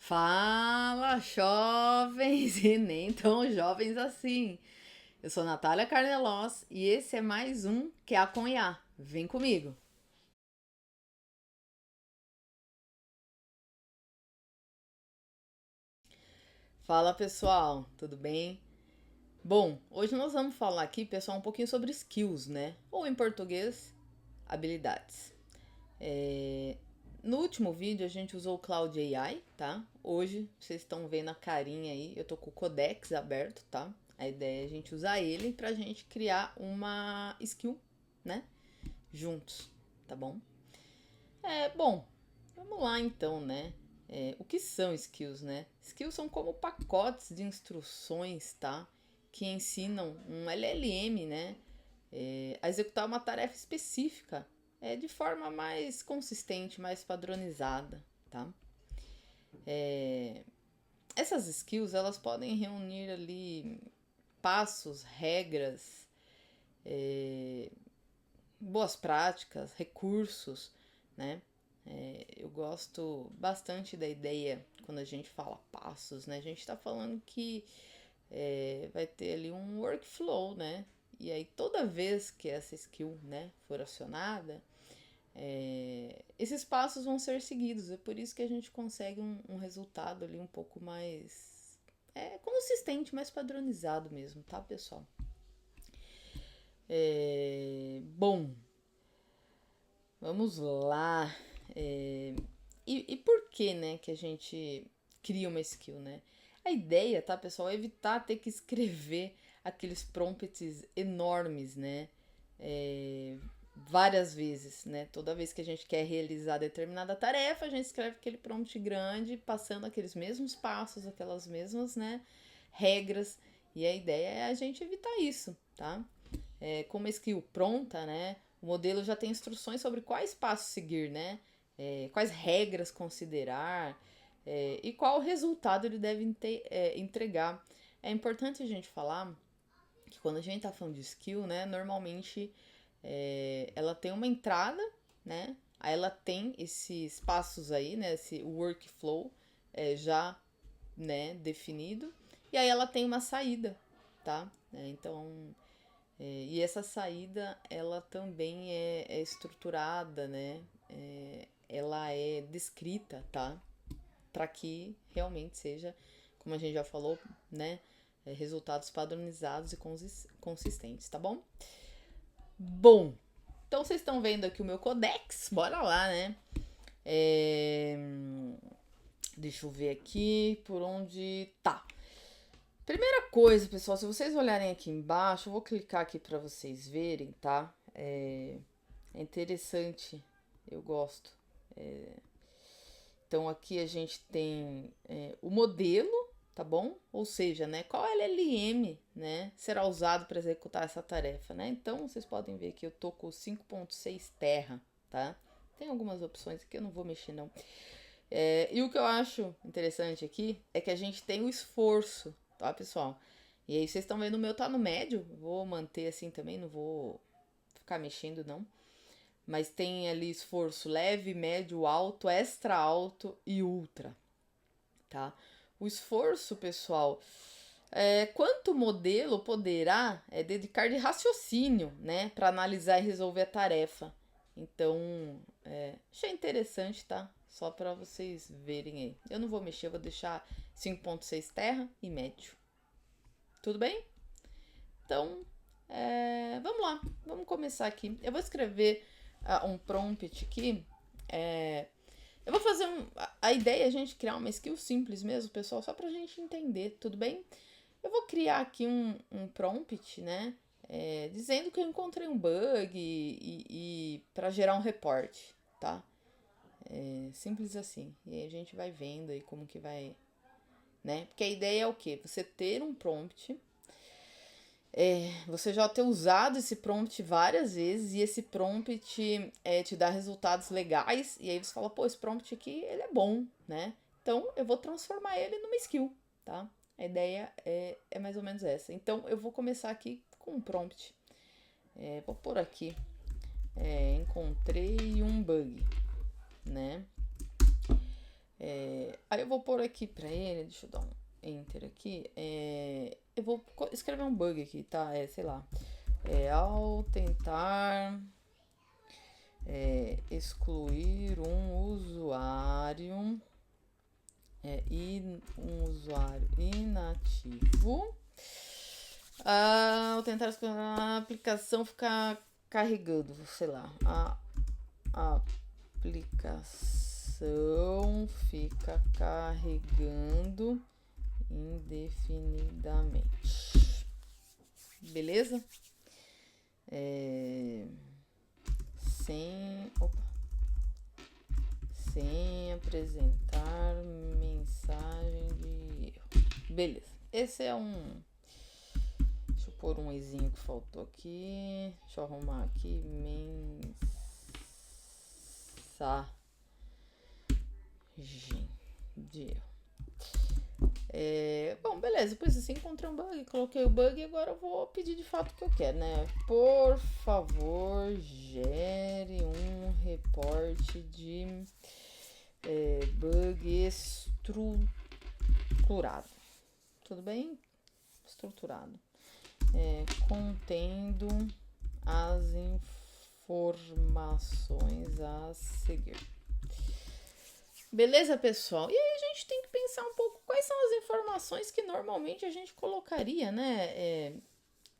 Fala, jovens e nem tão jovens assim. Eu sou Natália Carnelos e esse é mais um Que a Conhá. Vem comigo. Fala, pessoal, tudo bem? Bom, hoje nós vamos falar aqui, pessoal, um pouquinho sobre skills, né? Ou em português, habilidades. É, No último vídeo a gente usou o Cloud AI, tá? Hoje vocês estão vendo a carinha aí, eu tô com o Codex aberto, tá? A ideia é a gente usar ele pra gente criar uma skill, né? Juntos, tá bom? Bom, vamos lá então, né? O que são skills, né? Skills são como pacotes de instruções, tá? Que ensinam um LLM, né? A executar uma tarefa específica de forma mais consistente, mais padronizada, tá? Essas skills elas podem reunir ali passos, regras, boas práticas, recursos, né? Eu gosto bastante da ideia quando a gente fala passos, né? A gente está falando que vai ter ali um workflow, né? E aí toda vez que essa skill, né, for acionada, esses passos vão ser seguidos. É por isso que a gente consegue um resultado ali um pouco mais consistente, mais padronizado mesmo, tá, pessoal? Bom, vamos lá. E por que, né, que a gente cria uma skill, né? A ideia, tá, pessoal, é evitar ter que escrever aqueles prompts enormes, né? É, Várias vezes, né? Toda vez que a gente quer realizar determinada tarefa, a gente escreve aquele prompt grande, passando aqueles mesmos passos, aquelas mesmas, né, regras. E a ideia é a gente evitar isso, tá? Com uma skill pronta, né? O modelo já tem instruções sobre quais passos seguir, né? Quais regras considerar e qual resultado ele deve entregar. É importante a gente falar que quando a gente está falando de skill, né? Normalmente ela tem uma entrada, né? Aí ela tem esses passos aí, né? Esse workflow já, né, definido. E aí ela tem uma saída, tá? Então, e essa saída, ela também é estruturada, né? Ela é descrita, tá? Para que realmente seja, como a gente já falou, né? Resultados padronizados e consistentes, tá bom? Bom, então vocês estão vendo aqui o meu codex, bora lá, né? É... Deixa eu ver aqui por onde tá. Primeira coisa, pessoal, se vocês olharem aqui embaixo, eu vou clicar aqui para vocês verem, tá? É interessante, eu gosto. Então aqui a gente tem o modelo, tá bom? Ou seja, né, qual LLM, né, será usado para executar essa tarefa, né? Então vocês podem ver que eu tô com 5.6 Terra, tá? Tem algumas opções aqui, eu não vou mexer não. E o que eu acho interessante aqui é que a gente tem o esforço, tá, pessoal? E aí vocês estão vendo o meu tá no médio, vou manter assim também, não vou ficar mexendo não. Mas tem ali esforço leve, médio, alto, extra alto e ultra, tá? O esforço, pessoal, quanto o modelo poderá dedicar de raciocínio, né, para analisar e resolver a tarefa. Então, achei interessante, tá? Só para vocês verem aí. Eu não vou mexer, eu vou deixar 5.6 terra e médio. Tudo bem? Então, vamos lá, vamos começar aqui. Eu vou escrever um prompt aqui. É, eu vou fazer a ideia é a gente criar uma skill simples mesmo, pessoal, só pra gente entender, tudo bem? Eu vou criar aqui um prompt, né? Dizendo que eu encontrei um bug e para gerar um report, tá? Simples assim. E aí a gente vai vendo aí como que vai, né? Porque a ideia é o quê? Você ter um prompt, você já ter usado esse prompt várias vezes e esse prompt te dá resultados legais e aí você fala, pô, esse prompt aqui, ele é bom, né? Então, eu vou transformar ele numa skill, tá? A ideia é mais ou menos essa. Então, eu vou começar aqui com um prompt. Vou pôr aqui, encontrei um bug, né? Aí eu vou pôr aqui pra ele, deixa eu dar um enter aqui. Eu vou escrever um bug aqui, tá? Sei lá. Ao tentar excluir um usuário um usuário inativo, ao tentar excluir a aplicação ficar carregando, sei lá, a aplicação fica carregando indefinidamente. Beleza? Sem apresentar mensagem de erro. Beleza. Esse é um... Deixa eu pôr um izinho que faltou aqui. Deixa eu arrumar aqui. Mensagem de erro. Bom, beleza. Depois assim encontrei um bug, coloquei o bug e agora eu vou pedir de fato o que eu quero, né? Por favor, gere um reporte de bug estruturado. Tudo bem? Estruturado. Contendo as informações a seguir. Beleza, pessoal? E aí a gente tem que pensar um pouco quais são as informações que normalmente a gente colocaria, né?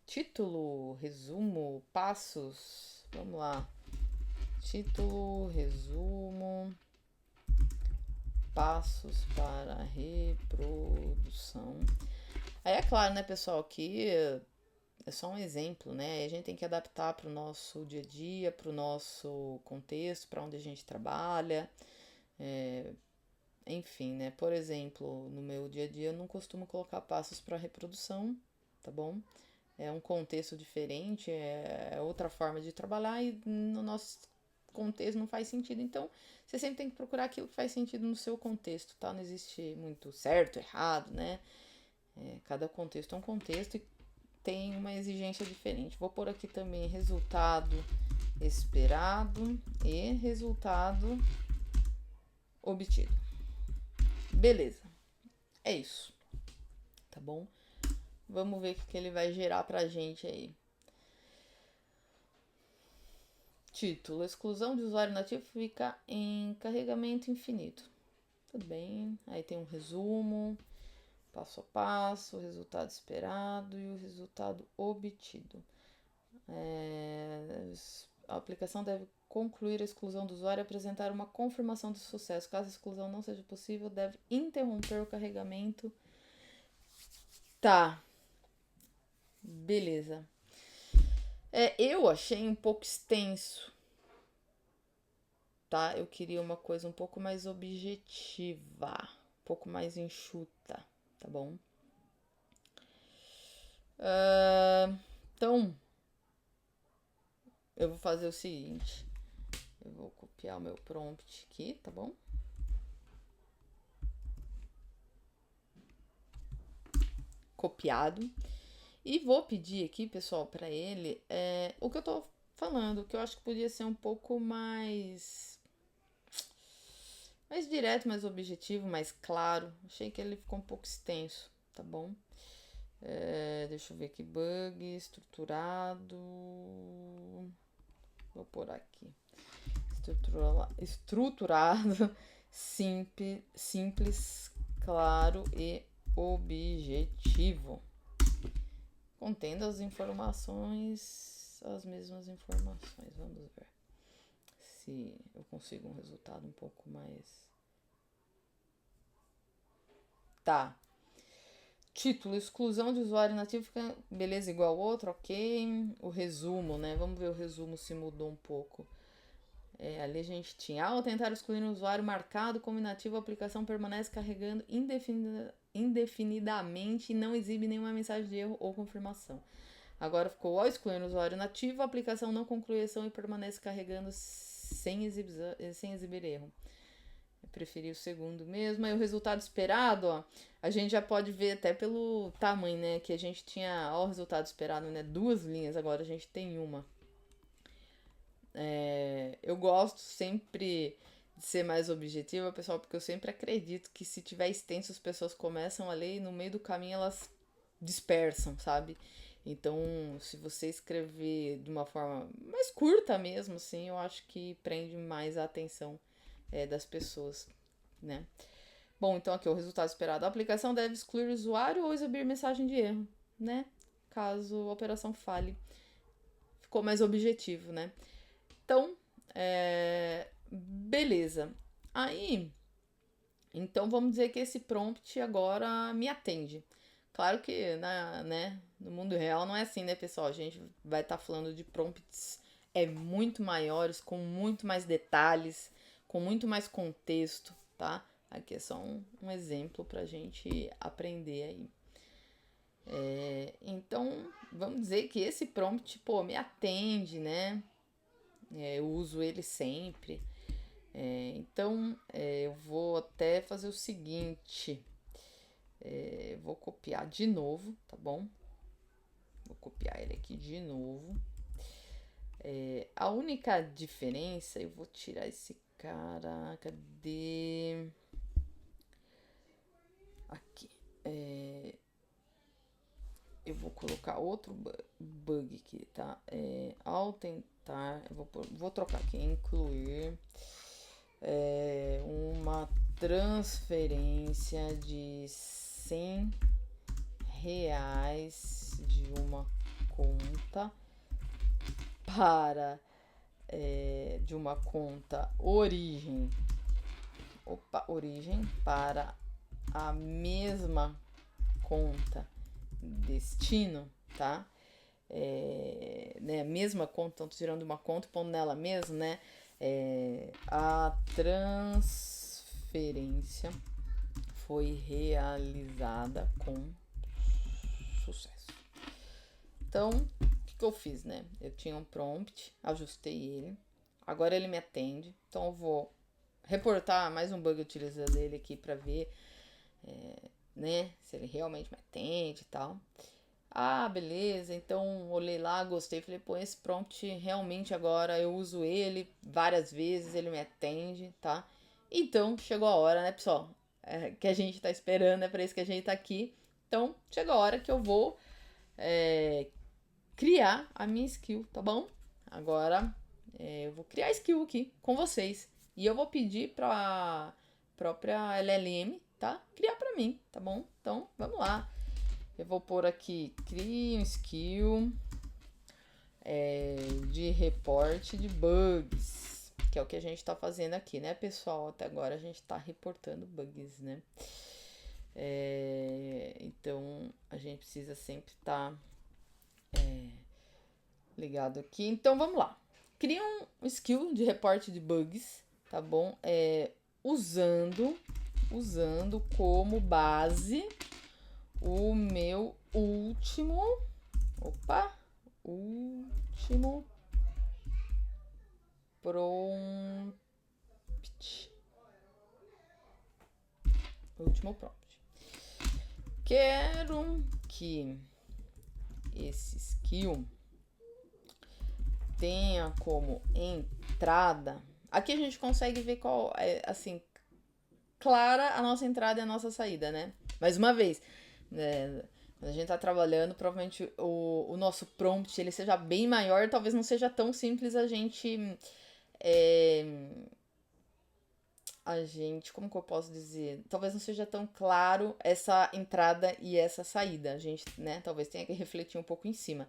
Título, resumo, passos. Vamos lá. Título, resumo, passos para reprodução. Aí é claro, né, pessoal, que é só um exemplo, né? A gente tem que adaptar para o nosso dia a dia, para o nosso contexto, para onde a gente trabalha. Enfim, né? Por exemplo, no meu dia a dia eu não costumo colocar passos para reprodução, tá bom? É um contexto diferente, é outra forma de trabalhar e no nosso contexto não faz sentido. Então, você sempre tem que procurar aquilo que faz sentido no seu contexto, tá? Não existe muito certo, errado, né? Cada contexto é um contexto e tem uma exigência diferente. Vou pôr aqui também resultado esperado e resultado obtido. Beleza. É isso. Tá bom? Vamos ver o que ele vai gerar pra gente aí. Título: exclusão de usuário nativo fica em carregamento infinito. Tudo bem. Aí tem um resumo, passo a passo, o resultado esperado e o resultado obtido. A aplicação deve concluir a exclusão do usuário e apresentar uma confirmação de sucesso. Caso a exclusão não seja possível, deve interromper o carregamento. Tá. Beleza. Eu achei um pouco extenso, tá? Eu queria uma coisa um pouco mais objetiva, um pouco mais enxuta, tá bom? Então, eu vou fazer o seguinte. Eu vou copiar o meu prompt aqui, tá bom? Copiado. E vou pedir aqui, pessoal, para ele o que eu tô falando, que eu acho que podia ser um pouco mais direto, mais objetivo, mais claro. Achei que ele ficou um pouco extenso, tá bom? Deixa eu ver aqui, bug estruturado. Vou pôr aqui. Estruturado, simples, claro e objetivo. Contendo as informações, as mesmas informações. Vamos ver se eu consigo um resultado um pouco mais... Tá. Título: exclusão de usuário nativo fica beleza igual ao outro, ok. O resumo, né? Vamos ver o resumo se mudou um pouco. Ali a gente tinha, ao tentar excluir um usuário marcado como inativo, a aplicação permanece carregando indefinidamente e não exibe nenhuma mensagem de erro ou confirmação. Agora ficou, ao excluir um usuário nativo, a aplicação não conclui a ação e permanece carregando sem exibir erro. Eu preferi o segundo mesmo. Aí o resultado esperado, ó, a gente já pode ver até pelo tamanho, né? Que a gente tinha, ó, o resultado esperado, né? 2 linhas, agora a gente tem uma. Eu gosto sempre ser mais objetiva, pessoal, porque eu sempre acredito que se tiver extenso, as pessoas começam a ler e no meio do caminho elas dispersam, sabe? Então, se você escrever de uma forma mais curta mesmo, assim, eu acho que prende mais a atenção das pessoas, né? Bom, então aqui o resultado esperado. A aplicação deve excluir o usuário ou exibir mensagem de erro, né? Caso a operação falhe. Ficou mais objetivo, né? Então, beleza. Aí, então vamos dizer que esse prompt agora me atende. Claro que no mundo real não é assim, né, pessoal? A gente vai estar falando de prompts muito maiores, com muito mais detalhes, com muito mais contexto, tá? Aqui é só um exemplo pra gente aprender aí. Então, vamos dizer que esse prompt, pô, me atende, né? Eu uso ele sempre. Então, eu vou até fazer o seguinte. Vou copiar de novo, tá bom? Vou copiar ele aqui de novo. A única diferença, eu vou tirar esse cara. Cadê? Aqui. Eu vou colocar outro bug aqui, tá? Ao tentar, vou trocar aqui, incluir uma transferência de R$ 100 de uma conta para de uma conta origem para a mesma conta destino, tá? Né, mesma conta, então tô tirando uma conta, pondo nela mesmo, né? A transferência foi realizada com sucesso. Então, o que eu fiz, né? Eu tinha um prompt, ajustei ele, agora ele me atende, então eu vou reportar mais um bug utilizando ele aqui para ver, né, se ele realmente me atende e tal. Ah, beleza, então olhei lá, gostei, falei, pô, esse prompt realmente agora eu uso ele várias vezes, ele me atende, tá? Então, chegou a hora, né, pessoal? Que a gente tá esperando, é pra isso que a gente tá aqui. Então, chegou a hora que eu vou criar a minha skill, tá bom? Agora, eu vou criar a skill aqui com vocês. E eu vou pedir pra própria LLM, tá? Criar pra mim, tá bom? Então, vamos lá. Eu vou pôr aqui, crie um skill de reporte de bugs, que é o que a gente tá fazendo aqui, né, pessoal? Até agora a gente tá reportando bugs, né? Então, a gente precisa sempre estar ligado aqui. Então, vamos lá. Cria um skill de reporte de bugs, tá bom? Usando como base o meu último prompt. Quero que esse skill tenha como entrada. Aqui a gente consegue ver qual é, assim, clara a nossa entrada e a nossa saída, né? Mais uma vez, né? Quando a gente tá trabalhando, provavelmente o nosso prompt ele seja bem maior, talvez não seja tão simples como que eu posso dizer? Talvez não seja tão claro essa entrada e essa saída. A gente, né, talvez tenha que refletir um pouco em cima.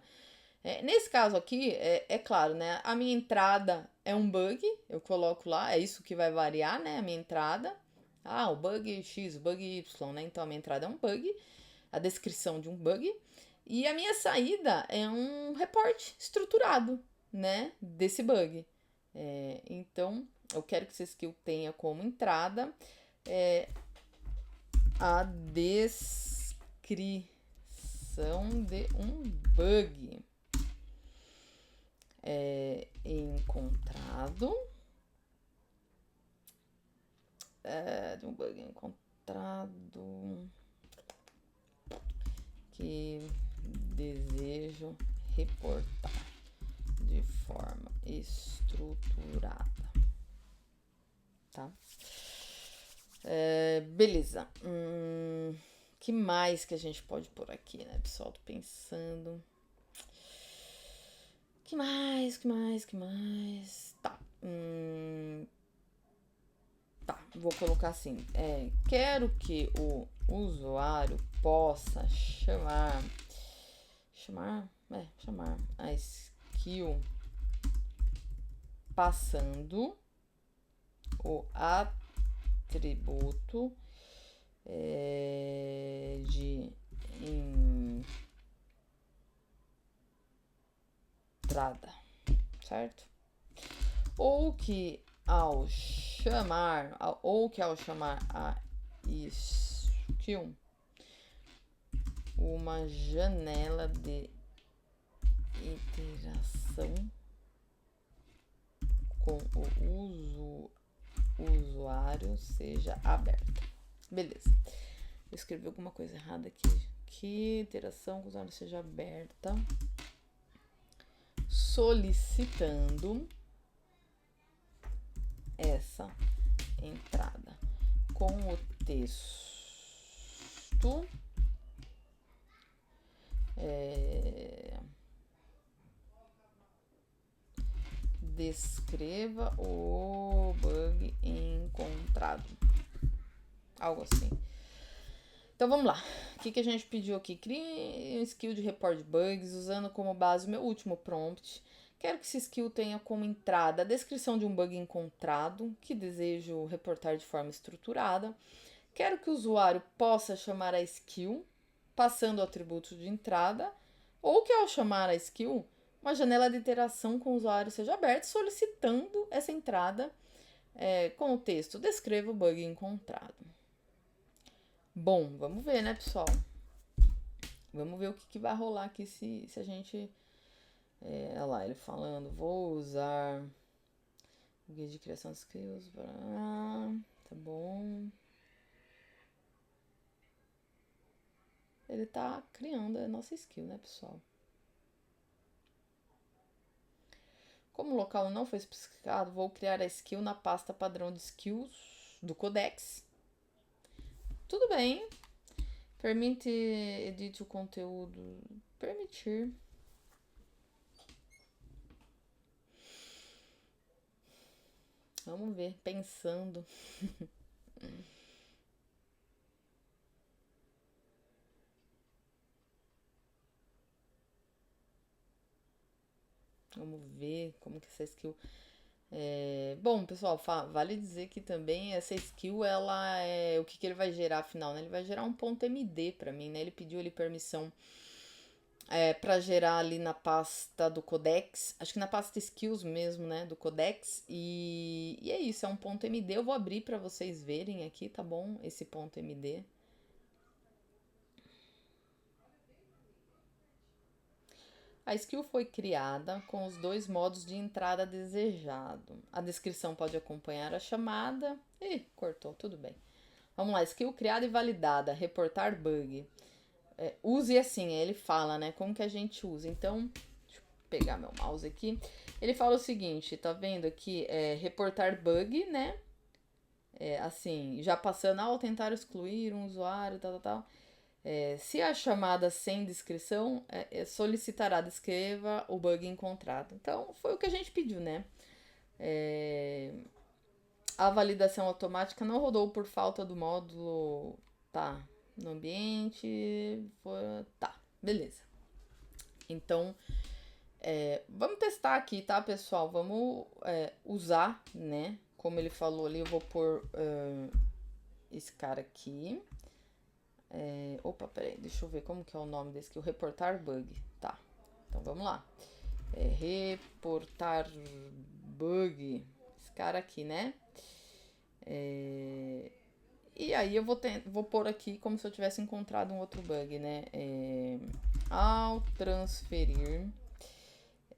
Nesse caso aqui, é claro, né? A minha entrada é um bug, eu coloco lá, é isso que vai variar, né? A minha entrada. O bug X, o bug Y, né? Então a minha entrada é um bug, a descrição de um bug. E a minha saída é um reporte estruturado, né? Desse bug. Então, eu quero que esse skill tenha como entrada a descrição de um bug. Encontrado de um bug encontrado que desejo reportar de forma estruturada. tá? Beleza. Que mais que a gente pode pôr aqui, né, pessoal? Tô pensando. Que mais? Tá. Tá, vou colocar assim. Quero que o usuário possa chamar a skill passando o atributo de entrada, certo? Ou que ao chamar a skill uma janela de interação com o usuário seja aberta. Beleza. Eu escrevi alguma coisa errada aqui. Que interação com o usuário seja aberta, solicitando essa entrada com o texto descreva o bug encontrado. Algo assim. Então vamos lá. O que a gente pediu aqui? Crie um skill de report bugs usando como base o meu último prompt. Quero que esse skill tenha como entrada a descrição de um bug encontrado que desejo reportar de forma estruturada. Quero que o usuário possa chamar a skill passando o atributo de entrada, ou que ao chamar a skill, uma janela de interação com o usuário seja aberta, solicitando essa entrada com o texto descreva o bug encontrado. Bom, vamos ver, né, pessoal? Vamos ver o que vai rolar aqui se a gente... olha lá, ele falando, vou usar o guia de criação de skills. Tá bom. Ele tá criando a nossa skill, né, pessoal? Como o local não foi especificado, vou criar a skill na pasta padrão de skills do Codex. Tudo bem. Permite edite o conteúdo. Permitir. Vamos ver, pensando. Vamos ver como que essa skill... Bom, pessoal, vale dizer que também essa skill, ela é... O que ele vai gerar, afinal, né? Ele vai gerar um ponto .md pra mim, né? Ele pediu ali permissão para gerar ali na pasta do Codex. Acho que na pasta skills mesmo, né? Do Codex. E é isso, é um ponto .md. Eu vou abrir pra vocês verem aqui, tá bom? Esse ponto .md. A skill foi criada com os dois modos de entrada desejado. A descrição pode acompanhar a chamada. Ih, cortou, tudo bem. Vamos lá, skill criada e validada, reportar bug. Use assim, ele fala, né, como que a gente usa. Então, deixa eu pegar meu mouse aqui. Ele fala o seguinte, tá vendo aqui, reportar bug, né? Assim, já passando ao tentar excluir um usuário, tal. Se a chamada sem descrição, solicitará descreva o bug encontrado. Então, foi o que a gente pediu, né? A validação automática não rodou por falta do módulo, tá, no ambiente, tá, beleza. Então, vamos testar aqui, tá, pessoal? Vamos usar, né? Como ele falou ali, eu vou pôr esse cara aqui. Opa, peraí, deixa eu ver como que é o nome desse aqui, o reportar bug, tá. Então, vamos lá. Reportar bug, esse cara aqui, né? E aí eu vou pôr aqui como se eu tivesse encontrado um outro bug, né? Ao transferir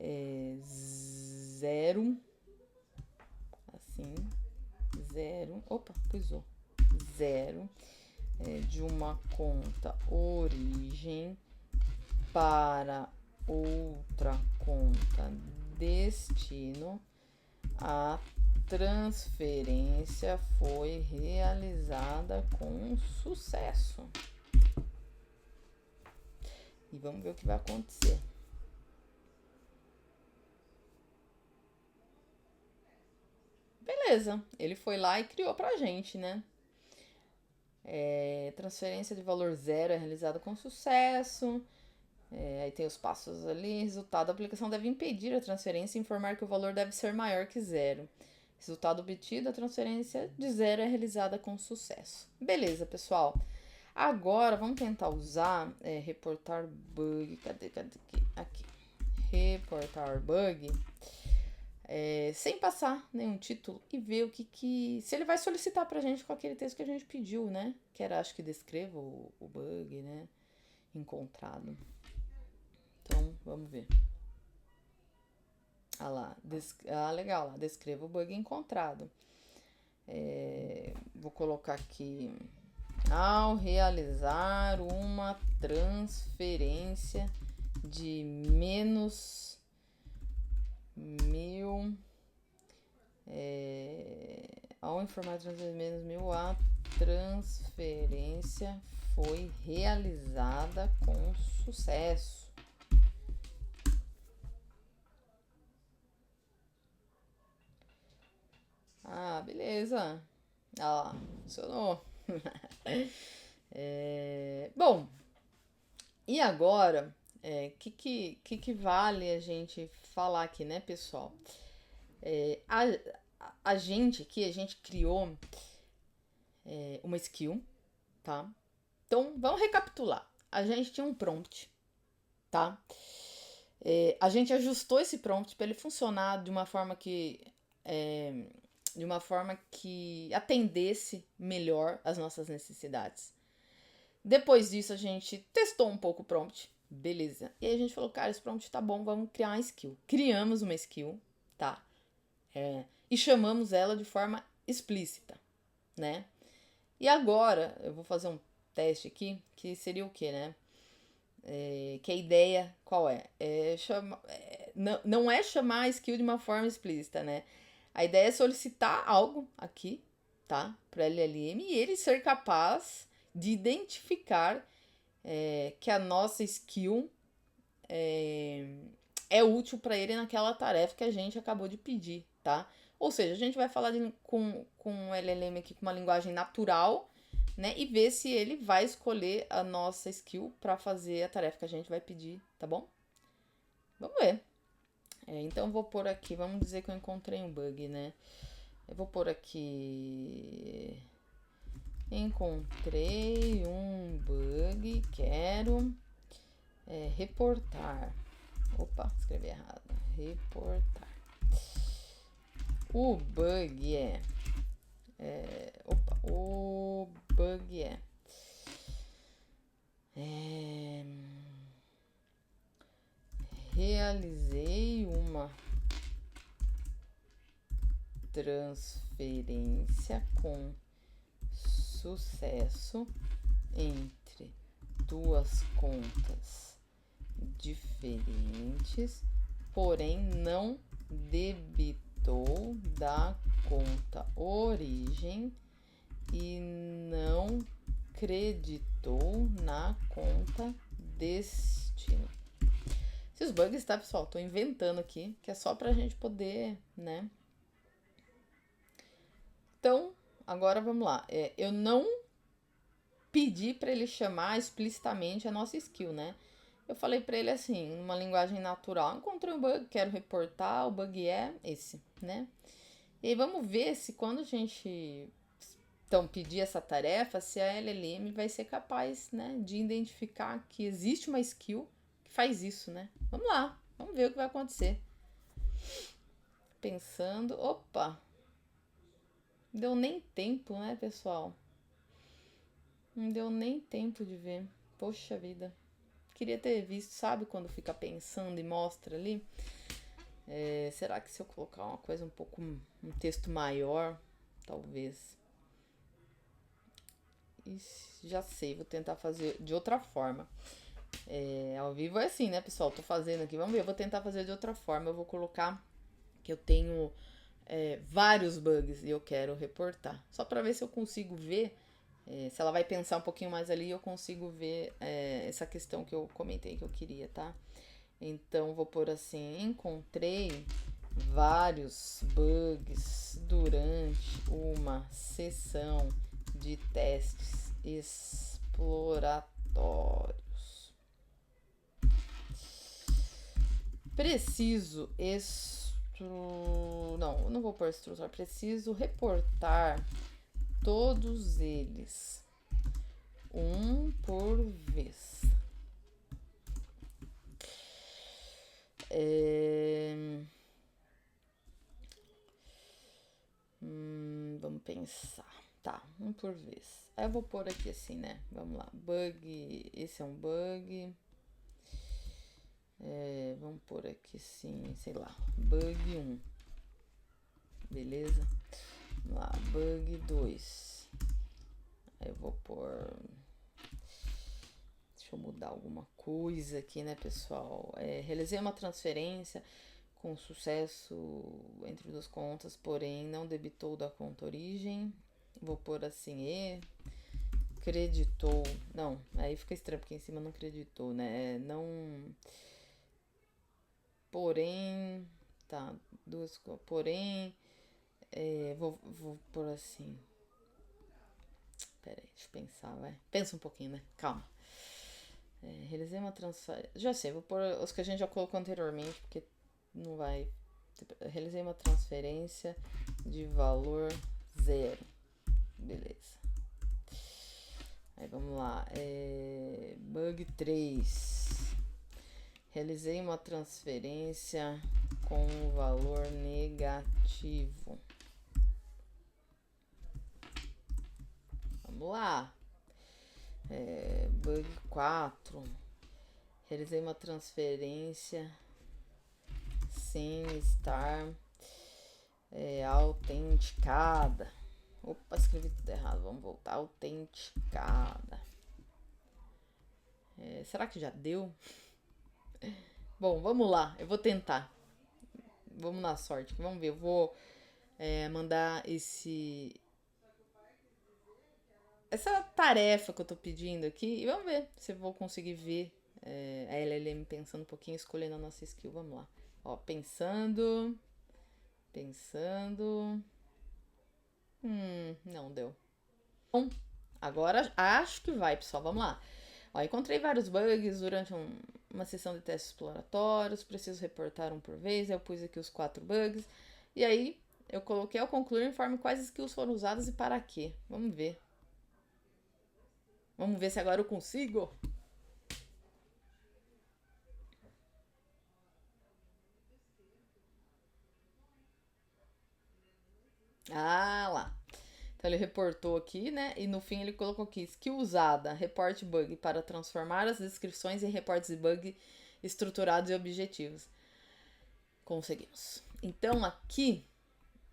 0, assim, 0, opa, pisou, 0 de uma conta origem para outra conta destino, a transferência foi realizada com sucesso. E vamos ver o que vai acontecer. Beleza, ele foi lá e criou pra gente, né? Transferência de valor zero é realizada com sucesso. Aí tem os passos ali. Resultado: a aplicação deve impedir a transferência e informar que o valor deve ser maior que zero. Resultado obtido: a transferência de zero é realizada com sucesso. Beleza, pessoal. Agora vamos tentar usar reportar bug. Cadê aqui? Reportar bug. Sem passar nenhum título e ver o que se ele vai solicitar pra gente com aquele texto que a gente pediu, né? Que era, acho que descreva o bug, né? Encontrado. Então, vamos ver. Ah lá, legal, lá, descreva o bug encontrado. Vou colocar aqui: ao realizar uma transferência de menos 1000, ao informar transferência de menos 1000, a transferência foi realizada com sucesso. Ah, beleza. Ah lá, funcionou. Bom, e agora, que vale a gente falar aqui, né, pessoal? A gente aqui, a gente criou uma skill, tá? Então, vamos recapitular. A gente tinha um prompt, tá? A gente ajustou esse prompt para ele funcionar de uma forma que atendesse melhor as nossas necessidades. Depois disso, a gente testou um pouco o prompt, beleza. E aí a gente falou: cara, esse prompt tá bom, vamos criar uma skill. Criamos uma skill, tá? E chamamos ela de forma explícita, né? E agora, eu vou fazer um teste aqui, que seria o quê, né? Que a ideia, qual é? Não é chamar a skill de uma forma explícita, né? A ideia é solicitar algo aqui, tá? Para LLM e ele ser capaz de identificar que a nossa skill é útil para ele naquela tarefa que a gente acabou de pedir, tá? Ou seja, a gente vai falar com o LLM aqui com uma linguagem natural, né? E ver se ele vai escolher a nossa skill para fazer a tarefa que a gente vai pedir, tá bom? Vamos ver. Então eu vou pôr aqui, vamos dizer que eu encontrei um bug, né? Eu vou pôr aqui: encontrei um bug, quero reportar. Opa, escrevi errado. Reportar. O bug o bug realizei uma transferência com sucesso entre duas contas diferentes, porém não debitou da conta origem e não creditou na conta destino. Esses bugs, tá, pessoal? Tô inventando aqui, que é só pra gente poder, né? Então, agora vamos lá. Eu não pedi pra ele chamar explicitamente a nossa skill, né? Eu falei pra ele assim, numa linguagem natural: encontrei um bug, quero reportar, o bug é esse, né? E aí vamos ver se quando a gente pedir essa tarefa, se a LLM vai ser capaz, né, de identificar que existe uma skill que faz isso, né? Vamos lá, vamos ver o que vai acontecer. Pensando, opa, não deu nem tempo, né, pessoal? Não deu nem tempo de ver. Poxa vida. Queria ter visto, sabe quando fica pensando e mostra ali? Será que se eu colocar uma coisa um texto maior, talvez? Já sei, vou tentar fazer de outra forma. Ao vivo é assim, né, pessoal? Tô fazendo aqui, vamos ver, eu vou tentar fazer de outra forma. Eu vou colocar que eu tenho vários bugs e eu quero reportar. Só para ver se eu consigo ver, se ela vai pensar um pouquinho mais ali, eu consigo ver essa questão que eu comentei que eu queria, tá? Então, vou pôr assim: encontrei vários bugs durante uma sessão de testes exploratórios. Preciso não vou pôr extrusor. Preciso reportar todos eles, um por vez. Vamos pensar. Tá, um por vez. Aí eu vou pôr aqui assim, né? Vamos lá. Bug. Esse é um bug. Vamos pôr aqui assim, sei lá. Bug 1. Beleza? Vamos lá. Bug 2. Aí eu vou pôr. Deixa eu mudar alguma coisa aqui, né, pessoal? Realizei uma transferência com sucesso entre duas contas, porém não debitou da conta origem. Vou pôr assim, creditou. Não, aí fica estranho, porque em cima não creditou, né? Não. Porém. Tá, duas. Porém. Vou pôr assim. Pera aí, deixa eu pensar, vai. Pensa um pouquinho, né? Calma. Realizei uma transferência. Já sei, vou pôr os que a gente já colocou anteriormente, porque não vai. Realizei uma transferência de valor 0. Beleza. Aí vamos lá. Bug 3. Realizei uma transferência com valor negativo. Vamos lá. Bug 4. Realizei uma transferência sem estar autenticada. Opa, escrevi tudo errado. Vamos voltar. Autenticada. Será que já deu? Bom, vamos lá. Eu vou tentar. Vamos na sorte. Vamos ver. Eu vou mandar essa tarefa que eu tô pedindo aqui. E vamos ver se eu vou conseguir ver a LLM pensando um pouquinho, escolhendo a nossa skill. Vamos lá. Ó, pensando. Não deu. Bom, agora acho que vai, pessoal. Vamos lá. Ó, encontrei vários bugs durante uma sessão de testes exploratórios. Preciso reportar um por vez. Eu pus aqui os 4 bugs. E aí, eu coloquei ao concluir, informe quais skills foram usadas e para quê. Vamos ver. Vamos ver se agora eu consigo. Ah, lá. Então ele reportou aqui, né? E no fim ele colocou aqui: skill usada, report bug para transformar as descrições em reportes de bug estruturados e objetivos. Conseguimos. Então aqui,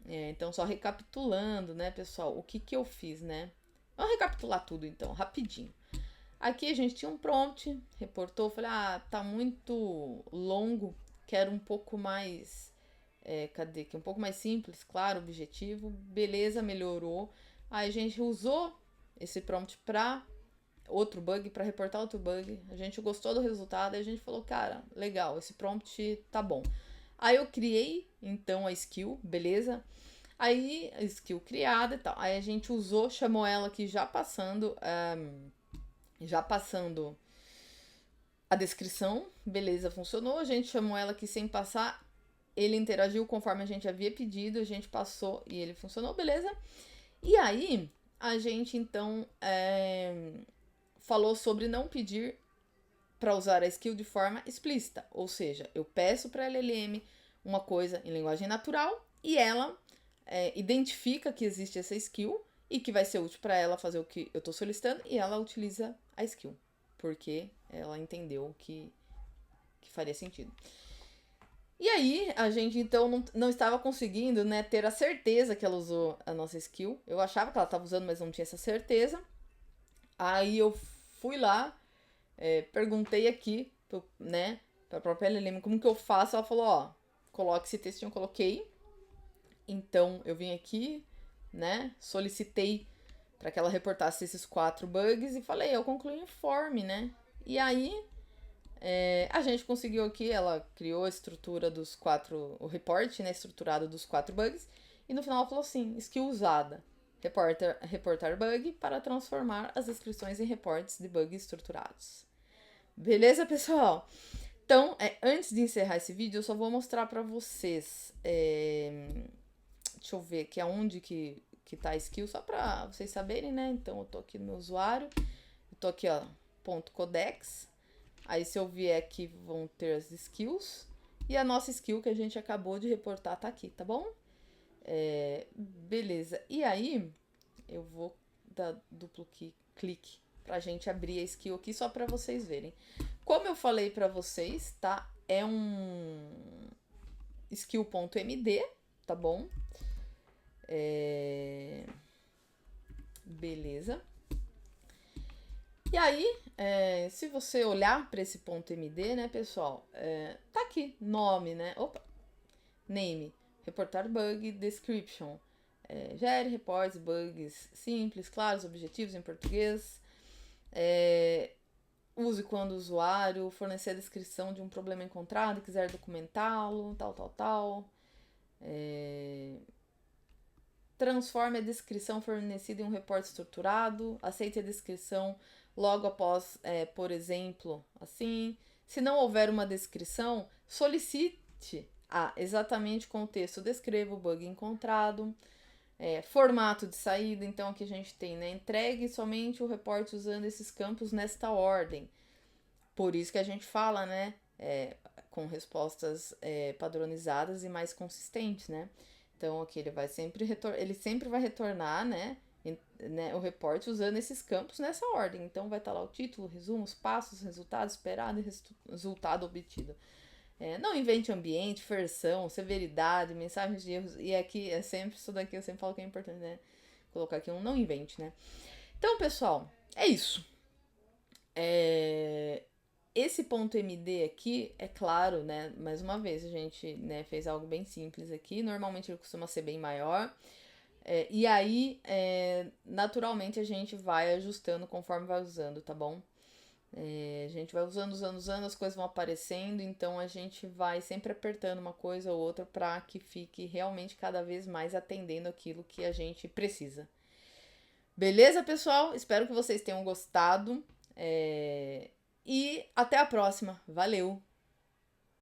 então só recapitulando, né, pessoal, o que eu fiz, né? Vamos recapitular tudo então, rapidinho. Aqui a gente tinha um prompt, reportou, falei, tá muito longo, quero um pouco mais, cadê aqui? Um pouco mais simples, claro, objetivo, beleza, melhorou. Aí a gente usou esse prompt para outro bug, para reportar outro bug, a gente gostou do resultado, e a gente falou, cara, legal, esse prompt tá bom. Aí eu criei, então, a skill, beleza? Aí, a skill criada e tal. Aí a gente usou, chamou ela aqui já passando a descrição, beleza, funcionou. A gente chamou ela aqui sem passar, ele interagiu conforme a gente havia pedido, a gente passou e ele funcionou, beleza? E aí, a gente então falou sobre não pedir para usar a skill de forma explícita, ou seja, eu peço para a LLM uma coisa em linguagem natural e ela identifica que existe essa skill e que vai ser útil para ela fazer o que eu estou solicitando e ela utiliza a skill, porque ela entendeu que faria sentido. E aí, a gente então não estava conseguindo, né, ter a certeza que ela usou a nossa skill. Eu achava que ela estava usando, mas não tinha essa certeza. Aí eu fui lá, perguntei aqui, né, pra própria LLM como que eu faço. Ela falou, coloque esse textinho, eu coloquei. Então, eu vim aqui, né, solicitei para que ela reportasse esses 4 bugs e falei, eu concluí o informe, né? E aí, a gente conseguiu aqui, ela criou a estrutura dos 4, o report, né, estruturado dos 4 bugs, e no final ela falou assim, skill usada, reportar bug para transformar as descrições em reportes de bugs estruturados. Beleza, pessoal? Então, antes de encerrar esse vídeo, eu só vou mostrar para vocês, deixa eu ver aqui aonde que tá a skill, só para vocês saberem, né? Então, eu tô aqui no meu usuário, eu tô aqui, ó, .codex. Aí, se eu vier aqui, vão ter as skills. E a nossa skill que a gente acabou de reportar tá aqui, tá bom? Beleza. E aí, eu vou dar duplo clique pra gente abrir a skill aqui, só pra vocês verem. Como eu falei pra vocês, tá? É um skill.md, tá bom? Beleza. E aí, se você olhar para esse ponto .md, né, pessoal, tá aqui, nome, né? Opa, name, reportar bug, description, gere reportes, bugs simples, claros, objetivos em português, use quando o usuário fornecer a descrição de um problema encontrado e quiser documentá-lo, tal. Transforme a descrição fornecida em um reporte estruturado, aceite a descrição logo após, por exemplo, assim. Se não houver uma descrição, solicite exatamente com o texto, descreva o bug encontrado. Formato de saída, então aqui a gente tem, né? Entregue somente o reporte usando esses campos nesta ordem. Por isso que a gente fala, né? Com respostas padronizadas e mais consistentes, né? Então aqui ele sempre vai retornar, né, o reporte usando esses campos nessa ordem. Então vai estar lá o título, resumo, os passos, resultado esperado e resultado obtido. Não invente ambiente, versão, severidade, mensagens de erros. E aqui é sempre isso daqui, eu sempre falo que é importante, né? Colocar aqui um não invente, né? Então, pessoal, é isso. Esse ponto MD aqui, é claro, né? Mais uma vez, a gente, né, fez algo bem simples aqui. Normalmente ele costuma ser bem maior. E aí, naturalmente, a gente vai ajustando conforme vai usando, tá bom? A gente vai usando, as coisas vão aparecendo, então a gente vai sempre apertando uma coisa ou outra para que fique realmente cada vez mais atendendo aquilo que a gente precisa. Beleza, pessoal? Espero que vocês tenham gostado. E até a próxima. Valeu!